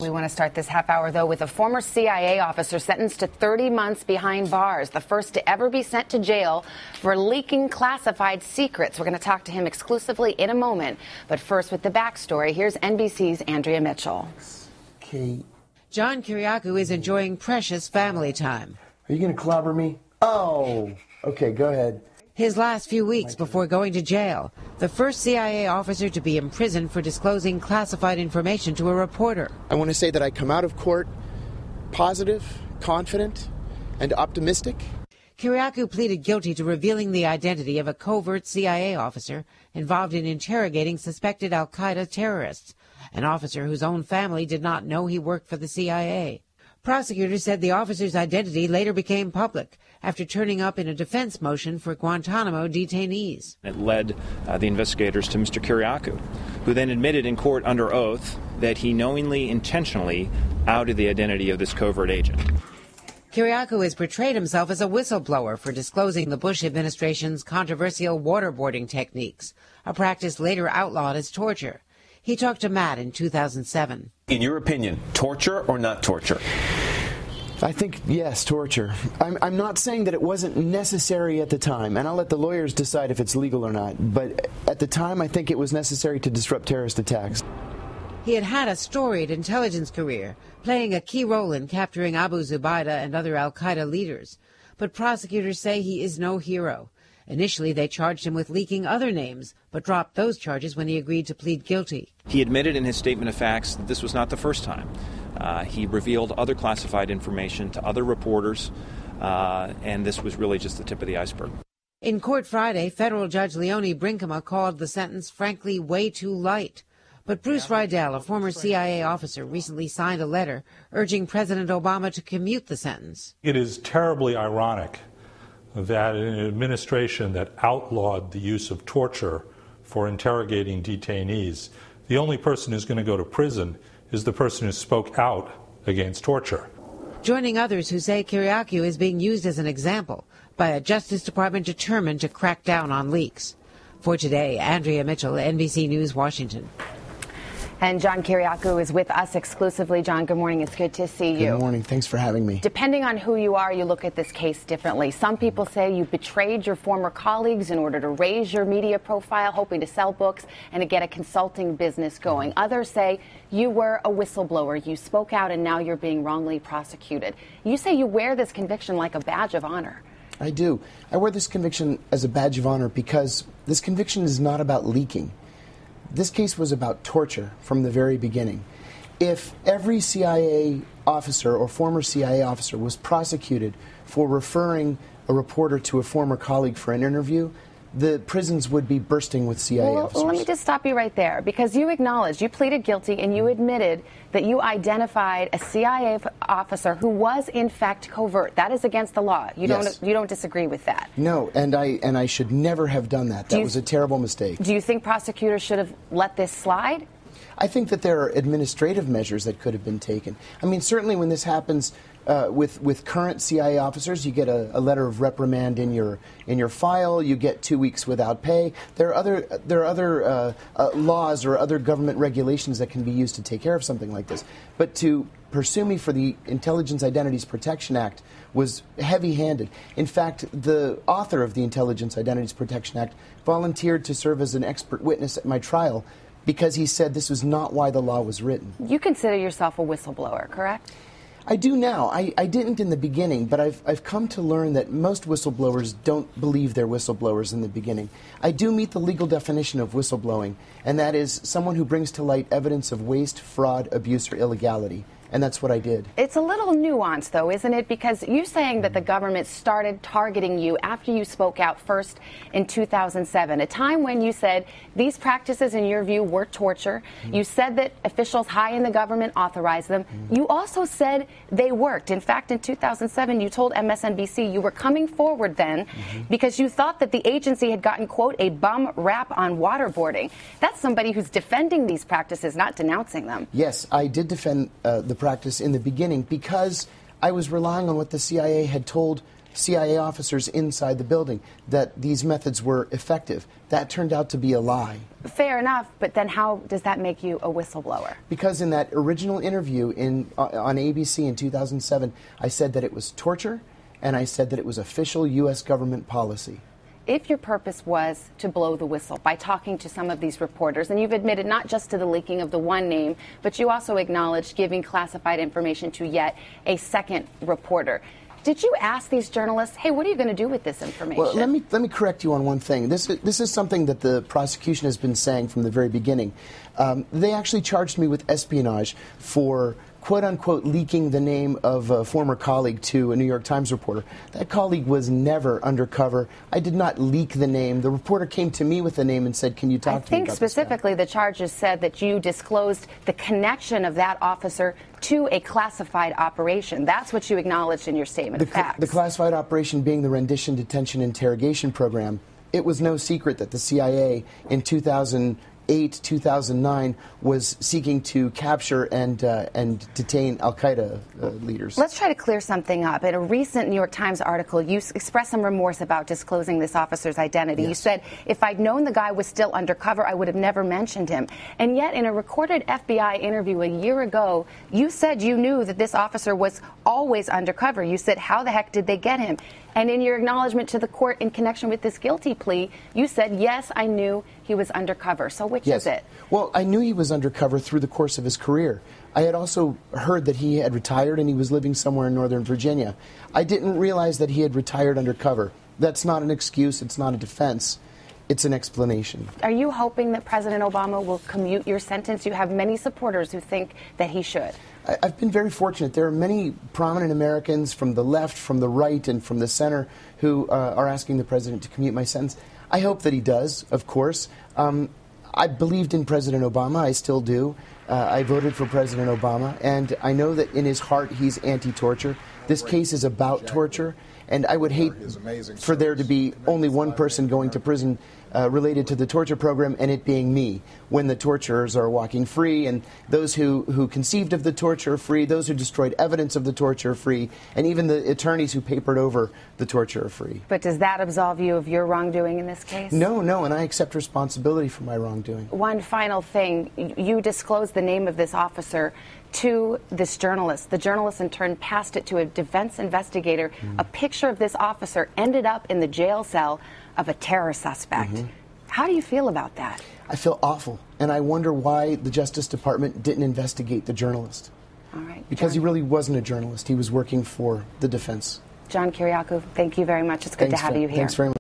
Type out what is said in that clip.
We want to start this half hour, though, with a former CIA officer sentenced to 30 months behind bars, the first to ever be sent to jail for leaking classified secrets. We're going to talk to him exclusively in a moment. But first, with the backstory, here's NBC's Andrea Mitchell. Okay. John Kiriakou is enjoying precious family time. Are you going to clobber me? Oh, okay, go ahead. His last few weeks before going to jail, the first CIA officer to be imprisoned for disclosing classified information to a reporter. I want to say that I come out of court positive, confident, and optimistic. Kiriakou pleaded guilty to revealing the identity of a covert CIA officer involved in interrogating suspected al-Qaeda terrorists, an officer whose own family did not know he worked for the CIA. Prosecutors said the officer's identity later became public after turning up in a defense motion for Guantanamo detainees. It led the investigators to Mr. Kiriakou, who then admitted in court under oath that he knowingly, intentionally outed the identity of this covert agent. Kiriakou has portrayed himself as a whistleblower for disclosing the Bush administration's controversial waterboarding techniques, a practice later outlawed as torture. He talked to Matt in 2007. In your opinion, torture or not torture? I think, yes, torture. I'm not saying that it wasn't necessary at the time, and I'll let the lawyers decide if it's legal or not. But at the time, I think it was necessary to disrupt terrorist attacks. He had had a storied intelligence career, playing a key role in capturing Abu Zubaydah and other al-Qaeda leaders. But prosecutors say he is no hero. Initially, they charged him with leaking other names, but dropped those charges when he agreed to plead guilty. He admitted in his statement of facts that this was not the first time. He revealed other classified information to other reporters, and this was really just the tip of the iceberg. In court Friday, federal judge Leonie Brinkema called the sentence, frankly, way too light. But Bruce Rydell, a former CIA officer, recently signed a letter urging President Obama to commute the sentence. It is terribly ironic that an administration that outlawed the use of torture for interrogating detainees, the only person who's going to go to prison is the person who spoke out against torture. Joining others who say Kiriakou is being used as an example by a Justice Department determined to crack down on leaks. For today, Andrea Mitchell, NBC News, Washington. And John Kiriakou is with us exclusively. John, good morning. It's good to see you. Good morning. Thanks for having me. Depending on who you are, you look at this case differently. Some people say you betrayed your former colleagues in order to raise your media profile, hoping to sell books and to get a consulting business going. Others say you were a whistleblower. You spoke out and now you're being wrongly prosecuted. You say you wear this conviction like a badge of honor. I do. I wear this conviction as a badge of honor because this conviction is not about leaking. This case was about torture from the very beginning. If every CIA officer or former CIA officer was prosecuted for referring a reporter to a former colleague for an interview, the prisons would be bursting with CIA officers. Let me just stop you right there, because you acknowledged, you pleaded guilty, and you admitted that you identified a CIA officer who was in fact covert. That is against the law. You don't disagree with that? No, and I should never have done that. That was a terrible mistake. Do you think prosecutors should have let this slide? I think that there are administrative measures that could have been taken. I mean, certainly when this happens with current CIA officers, you get a letter of reprimand in your file. You get 2 weeks without pay. There are other laws or other government regulations that can be used to take care of something like this. But to pursue me for the Intelligence Identities Protection Act was heavy-handed. In fact, the author of the Intelligence Identities Protection Act volunteered to serve as an expert witness at my trial because he said this was not why the law was written. You consider yourself a whistleblower, correct? I do now. I didn't in the beginning, but I've come to learn that most whistleblowers don't believe they're whistleblowers in the beginning. I do meet the legal definition of whistleblowing, and that is someone who brings to light evidence of waste, fraud, abuse, or illegality. And that's what I did. It's a little nuanced, though, isn't it? Because you're saying that the government started targeting you after you spoke out first in 2007, a time when you said these practices, in your view, were torture. You said that officials high in the government authorized them. You also said they worked. In fact, in 2007, you told MSNBC you were coming forward then because you thought that the agency had gotten, quote, a bum rap on waterboarding. That's somebody who's defending these practices, not denouncing them. Yes, I did defend the practice in the beginning because I was relying on what the CIA had told CIA officers inside the building, that these methods were effective. That turned out to be a lie. Fair enough, but then how does that make you a whistleblower? Because in that original interview on ABC in 2007, I said that it was torture, and I said that it was official U.S. government policy. If your purpose was to blow the whistle by talking to some of these reporters, and you've admitted not just to the leaking of the one name, but you also acknowledged giving classified information to yet a second reporter. Did you ask these journalists, hey, what are you going to do with this information? Well, let me correct you on one thing. This is something that the prosecution has been saying from the very beginning. They actually charged me with espionage for quote-unquote leaking the name of a former colleague to a New York Times reporter. That colleague was never undercover. I did not leak the name. The reporter came to me with the name and said, can you talk to me about this guy? I think specifically the charges said that you disclosed the connection of that officer to a classified operation. That's what you acknowledged in your statement of facts. The classified operation being the rendition, detention, interrogation program. It was no secret that the CIA in 2008, 2009 was seeking to capture and detain al-Qaeda leaders. Let's try to clear something up. In a recent New York Times article, you expressed some remorse about disclosing this officer's identity. Yes. You said, if I'd known the guy was still undercover, I would have never mentioned him. And yet, in a recorded FBI interview a year ago, you said you knew that this officer was always undercover. You said, how the heck did they get him? And in your acknowledgement to the court in connection with this guilty plea, you said, yes, I knew he was undercover. So which is it? Well, I knew he was undercover through the course of his career. I had also heard that he had retired and he was living somewhere in Northern Virginia. I didn't realize that he had retired undercover. That's not an excuse. It's not a defense. It's an explanation. Are you hoping that President Obama will commute your sentence? You have many supporters who think that he should. I've been very fortunate. There are many prominent Americans from the left, from the right, and from the center who are asking the president to commute my sentence. I hope that he does, of course. I believed in President Obama. I still do. I voted for President Obama, and I know that in his heart he's anti-torture. This case is about torture, and I would hate for there to be only one person going to prison related to the torture program, and it being me, when the torturers are walking free, and those who conceived of the torture are free, those who destroyed evidence of the torture are free, and even the attorneys who papered over the torture are free. But does that absolve you of your wrongdoing in this case? No, and I accept responsibility for my wrongdoing. One final thing. You disclosed the name of this officer to this journalist. The journalist in turn passed it to a defense investigator. A picture of this officer ended up in the jail cell of a terror suspect. How do you feel about that? I feel awful, and I wonder why the Justice Department didn't investigate the journalist. All right, because he really wasn't a journalist. He was working for the defense. John Kiriakou, thank you very much. It's good to have you here. Thanks very much.